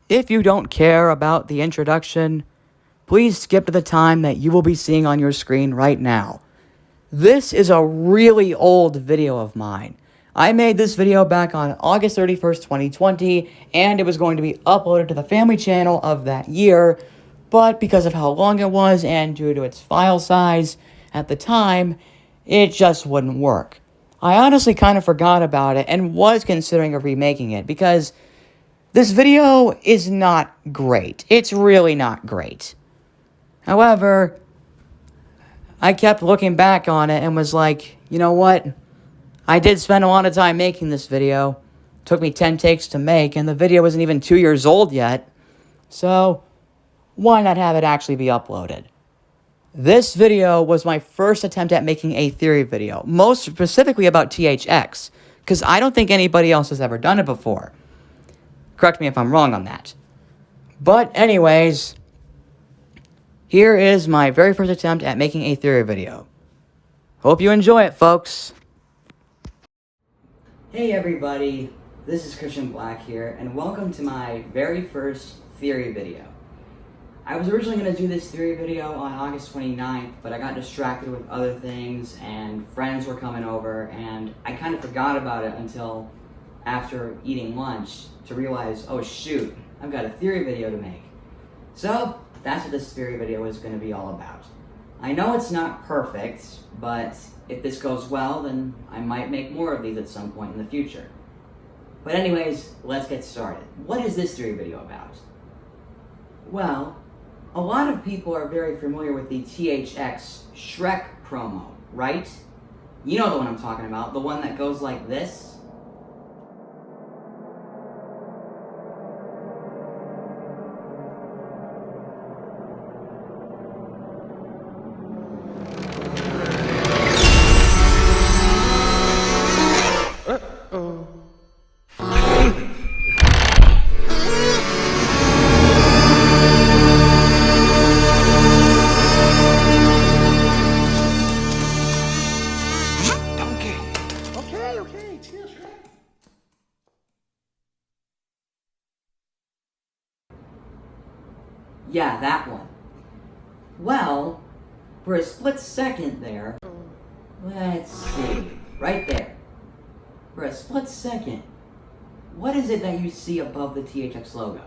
If you don't care about the introduction, please skip to the time that you will be seeing on your screen right now. This is a really old video of mine. I made this video back on August 31st, 2020, and it was going to be uploaded to the family channel of that year, but because of how long it was and due to its file size at the time, it just wouldn't work. I honestly kind of forgot about it and was considering remaking it because this video is not great. It's really not great. However, I kept looking back on it and was like, you know what? I did spend a lot of time making this video. It took me 10 takes to make, and the video wasn't even 2 years old yet. So, why not have it actually be uploaded? This video was my first attempt at making a theory video, most specifically about THX, because I don't think anybody else has ever done it before. Correct me if I'm wrong on that. But anyways, here is my very first attempt at making a theory video. Hope you enjoy it, folks. Hey everybody, this is Christian Black here, and welcome to my very first theory video. I was originally going to do this theory video on August 29th, but I got distracted with other things, and friends were coming over, and I kind of forgot about it until after eating lunch to realize, oh shoot, I've got a theory video to make. So, that's what this theory video is going to be all about. I know it's not perfect, but if this goes well, then I might make more of these at some point in the future. But anyways, let's get started. What is this theory video about? Well, a lot of people are very familiar with the THX Shrek promo, right? You know the one I'm talking about, the one that goes like this. Yeah, that one. Well, for a split second there, let's see, right there. For a split second, what is it that you see above the THX logo?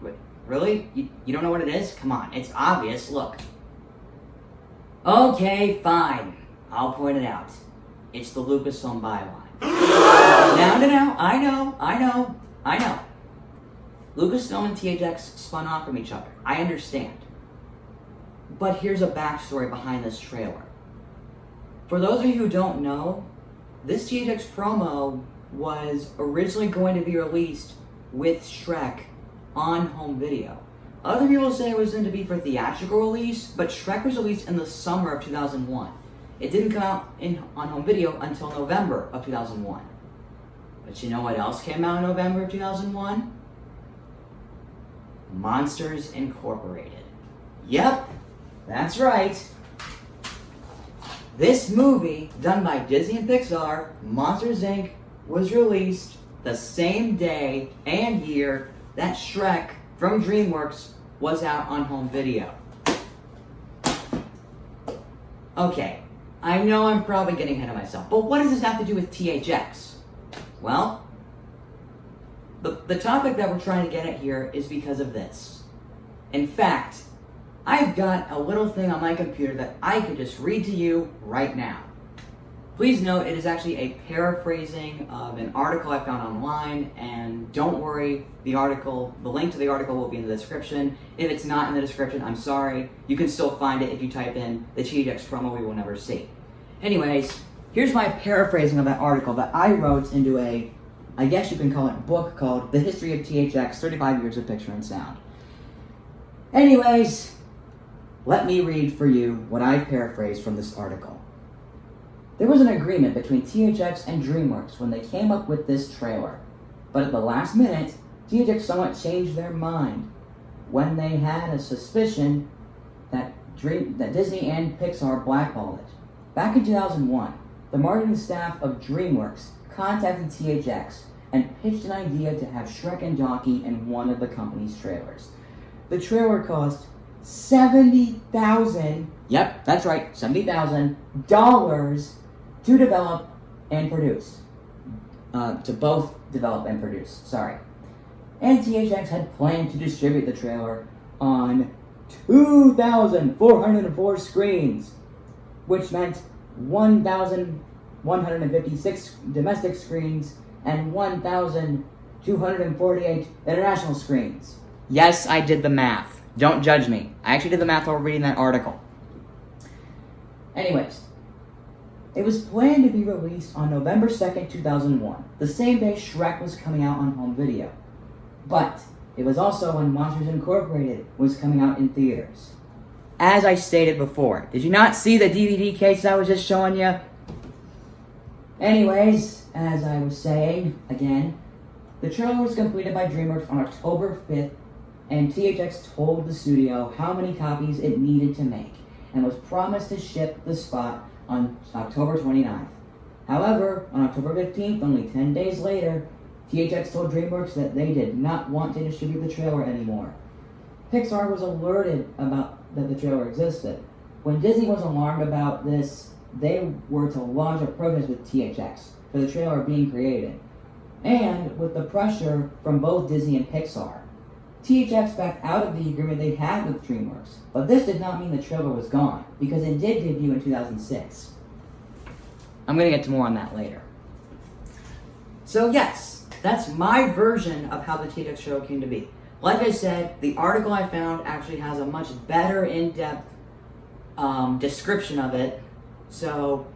Wait, really? You don't know what it is? Come on, it's obvious, look. Okay, fine. I'll point it out. It's the Lucasfilm byline. No, I know. Lucasfilm and THX spun off from each other. I understand. But here's a backstory behind this trailer. For those of you who don't know, this THX promo was originally going to be released with Shrek on home video. Other people say it was going to be for theatrical release, but Shrek was released in the summer of 2001. It didn't come out on home video until November of 2001. But you know what else came out in November of 2001? Monsters Incorporated. Yep, that's right. This movie, done by Disney and Pixar, Monsters Inc., was released the same day and year that Shrek from DreamWorks was out on home video. Okay, I know I'm probably getting ahead of myself, but what does this have to do with THX? Well, the topic that we're trying to get at here is because of this. In fact, I've got a little thing on my computer that I could just read to you right now. Please note, it is actually a paraphrasing of an article I found online, and don't worry, the link to the article will be in the description. If it's not in the description, I'm sorry. You can still find it if you type in the THX promo we will never see. Anyways, here's my paraphrasing of that article that I wrote into a, I guess you can call it, book called The History of THX, 35 Years of Picture and Sound. Anyways, let me read for you what I paraphrased from this article. There was an agreement between THX and DreamWorks when they came up with this trailer, but at the last minute, THX somewhat changed their mind when they had a suspicion that Disney and Pixar blackballed it. Back in 2001, the marketing staff of DreamWorks contacted THX and pitched an idea to have Shrek and Donkey in one of the company's trailers. The trailer cost $70,000, yep, that's right, $70,000 to develop and produce. To both develop and produce, sorry. And THX had planned to distribute the trailer on 2,404 screens, which meant 1,156 domestic screens and 1,248 international screens. Yes, I did the math. Don't judge me. I actually did the math while reading that article. Anyways, it was planned to be released on November 2nd, 2001, the same day Shrek was coming out on home video. But it was also when Monsters Incorporated was coming out in theaters. As I stated before, did you not see the DVD case I was just showing you? Anyways, as I was saying, again, the trailer was completed by DreamWorks on October 5th, and THX told the studio how many copies it needed to make, and was promised to ship the spot on October 29th. However, on October 15th, only 10 days later, THX told DreamWorks that they did not want to distribute the trailer anymore. Pixar was alerted about that the trailer existed. When Disney was alarmed about this, they were to launch a protest with THX for the trailer being created. And with the pressure from both Disney and Pixar, THX backed out of the agreement they had with DreamWorks. But this did not mean the trailer was gone, because it did debut in 2006. I'm going to get to more on that later. So yes, that's my version of how the THX show came to be. Like I said, the article I found actually has a much better in-depth description of it. So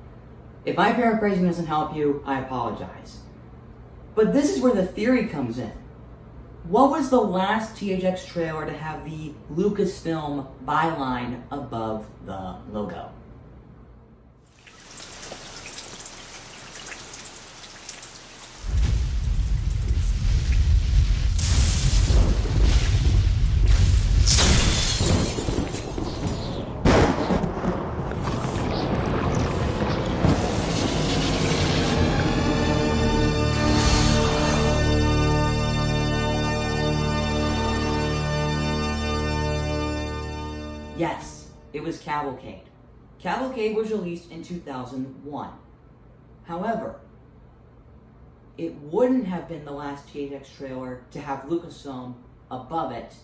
if my paraphrasing doesn't help you, I apologize. But this is where the theory comes in. What was the last THX trailer to have the Lucasfilm byline above the logo? Yes, it was Cavalcade. Cavalcade was released in 2001. However, it wouldn't have been the last THX trailer to have Lucasfilm above it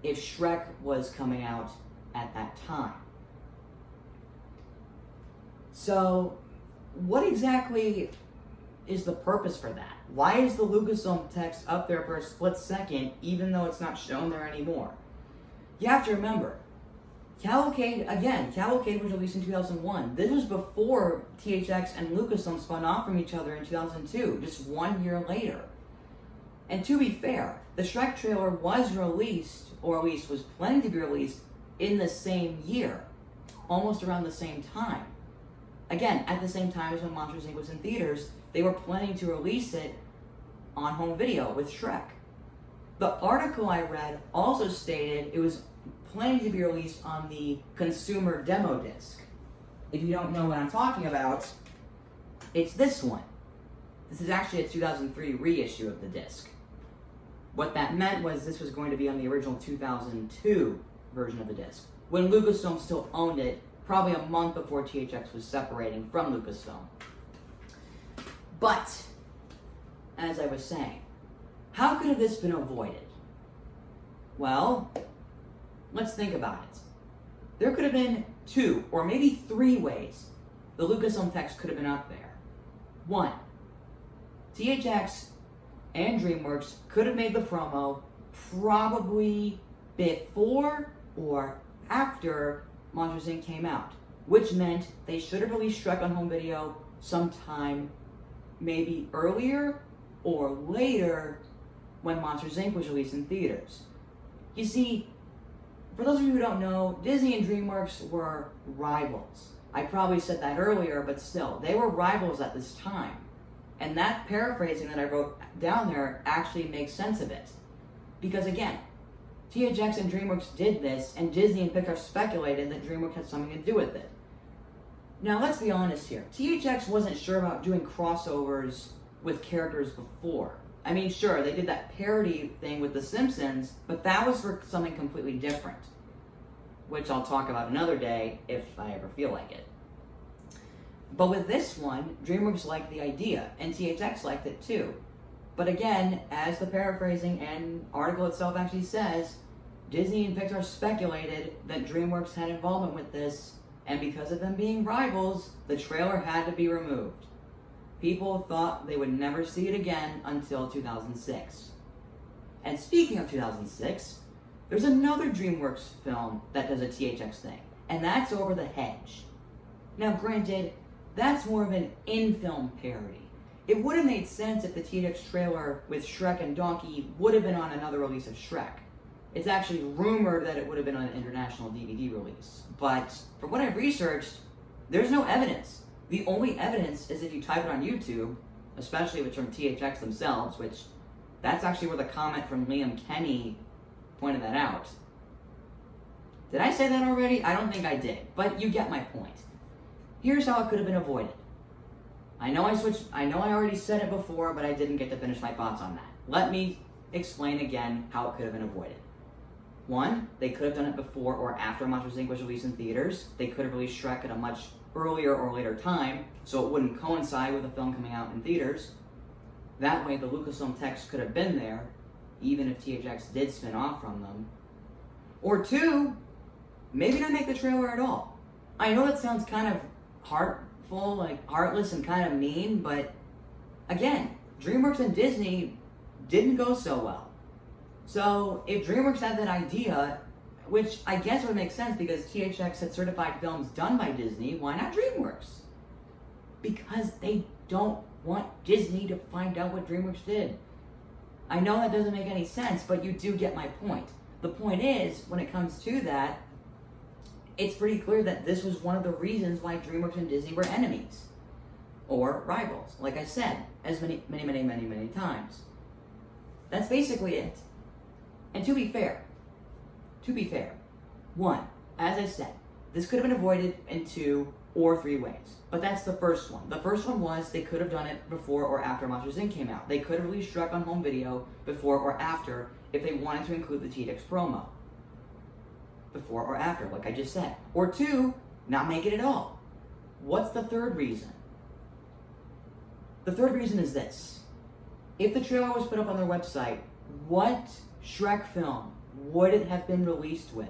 if Shrek was coming out at that time. So, what exactly is the purpose for that? Why is the Lucasfilm text up there for a split second even though it's not shown there anymore? You have to remember, Cavalcade was released in 2001. This was before THX and Lucasfilm spun off from each other in 2002, just 1 year later. And to be fair, the Shrek trailer was released, or at least was planning to be released, in the same year, almost around the same time. Again, at the same time as when Monsters Inc. was in theaters, they were planning to release it on home video with Shrek. The article I read also stated it was planning to be released on the consumer demo disc. If you don't know what I'm talking about, it's this one. This is actually a 2003 reissue of the disc. What that meant was this was going to be on the original 2002 version of the disc, when Lucasfilm still owned it, probably a month before THX was separating from Lucasfilm. But, as I was saying, how could have this been avoided? Well, let's think about it. There could have been 2 or maybe 3 ways the Lucasfilm text could have been up there. 1, THX and DreamWorks could have made the promo probably before or after Monsters Inc. came out, which meant they should have released Shrek on home video sometime maybe earlier or later when Monsters Inc. was released in theaters. You see, for those of you who don't know, Disney and DreamWorks were rivals. I probably said that earlier, but still, they were rivals at this time. And that paraphrasing that I wrote down there actually makes sense of it. Because again, THX and DreamWorks did this, and Disney and Pixar speculated that DreamWorks had something to do with it. Now, let's be honest here. THX wasn't sure about doing crossovers with characters before. I mean, sure, they did that parody thing with The Simpsons, but that was for something completely different, which I'll talk about another day if I ever feel like it. But with this one, DreamWorks liked the idea, and THX liked it too. But again, as the paraphrasing and article itself actually says, Disney and Pixar speculated that DreamWorks had involvement with this, and because of them being rivals, the trailer had to be removed. People thought they would never see it again until 2006. And speaking of 2006, there's another DreamWorks film that does a THX thing, and that's Over the Hedge. Now granted, that's more of an in-film parody. It would have made sense if the THX trailer with Shrek and Donkey would have been on another release of Shrek. It's actually rumored that it would have been on an international DVD release. But from what I've researched, there's no evidence. The only evidence is if you type it on YouTube, especially if it's from THX themselves, which that's actually where the comment from Liam Kenny pointed that out. Did I say that already? I don't think I did, but you get my point. Here's how it could have been avoided. I know I already said it before, but I didn't get to finish my thoughts on that. Let me explain again how it could have been avoided. One, they could have done it before or after Monsters, Inc. was released in theaters. They could have released Shrek at a much earlier or later time, so it wouldn't coincide with the film coming out in theaters. That way, the Lucasfilm text could have been there, even if THX did spin off from them. Or two, maybe not make the trailer at all. I know that sounds kind of heartful, like heartless and kind of mean, but again, DreamWorks and Disney didn't go so well. So if DreamWorks had that idea, which I guess would make sense because THX had certified films done by Disney, why not DreamWorks? Because they don't want Disney to find out what DreamWorks did. I know that doesn't make any sense, but you do get my point. The point is, when it comes to that, it's pretty clear that this was one of the reasons why DreamWorks and Disney were enemies. Or rivals, like I said, as many times. That's basically it. And to be fair, one, as I said, this could have been avoided in 2 or 3 ways. But that's the first one. The first one was they could have done it before or after Monsters, Inc. came out. They could have released Shrek on home video before or after if they wanted to include the THX promo. Before or after, like I just said. Or 2, not make it at all. What's the third reason? The third reason is this. If the trailer was put up on their website, what Shrek film would it have been released with?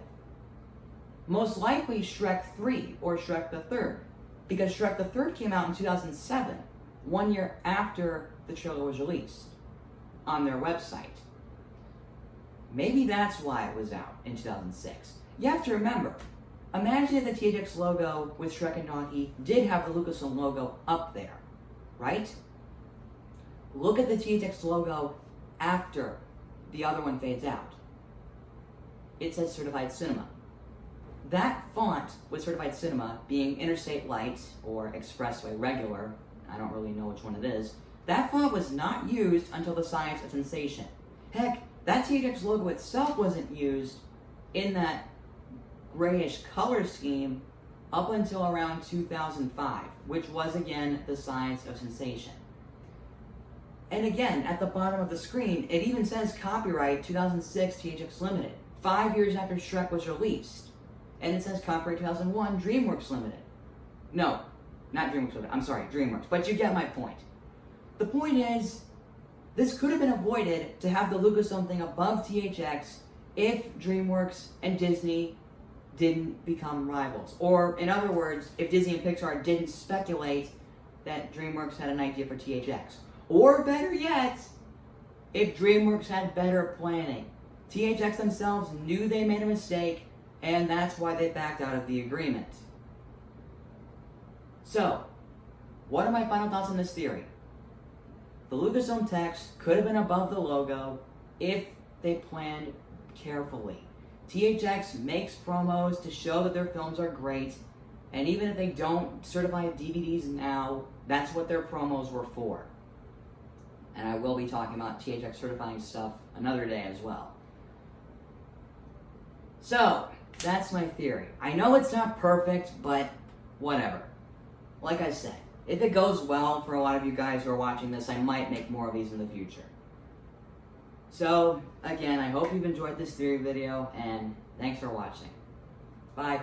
Most likely Shrek 3 or Shrek the Third, because Shrek the Third came out in 2007, 1 year after the trailer was released on their website. Maybe that's why it was out in 2006. You have to remember, imagine if the THX logo with Shrek and Donkey did have the Lucasfilm logo up there, right? Look at the THX logo after the other one fades out. It says Certified Cinema. That font with Certified Cinema being Interstate Light or Expressway Regular, I don't really know which one it is, that font was not used until the Science of Sensation. Heck, that THX logo itself wasn't used in that grayish color scheme up until around 2005, which was again the Science of Sensation. And again, at the bottom of the screen, it even says copyright 2006 THX Limited, 5 years after Shrek was released. And it says copyright 2001 DreamWorks Limited. No, not DreamWorks Limited, I'm sorry, DreamWorks, but you get my point. The point is, this could have been avoided to have the Lucasfilm thing above THX if DreamWorks and Disney didn't become rivals. Or, in other words, if Disney and Pixar didn't speculate that DreamWorks had an idea for THX. Or, better yet, if DreamWorks had better planning. THX themselves knew they made a mistake, and that's why they backed out of the agreement. So, what are my final thoughts on this theory? The Lucasfilm text could have been above the logo if they planned carefully. THX makes promos to show that their films are great, and even if they don't certify DVDs now, that's what their promos were for. And I will be talking about THX certifying stuff another day as well. So, that's my theory. I know it's not perfect, but whatever. Like I said, if it goes well for a lot of you guys who are watching this, I might make more of these in the future. So, again, I hope you've enjoyed this theory video, and thanks for watching. Bye.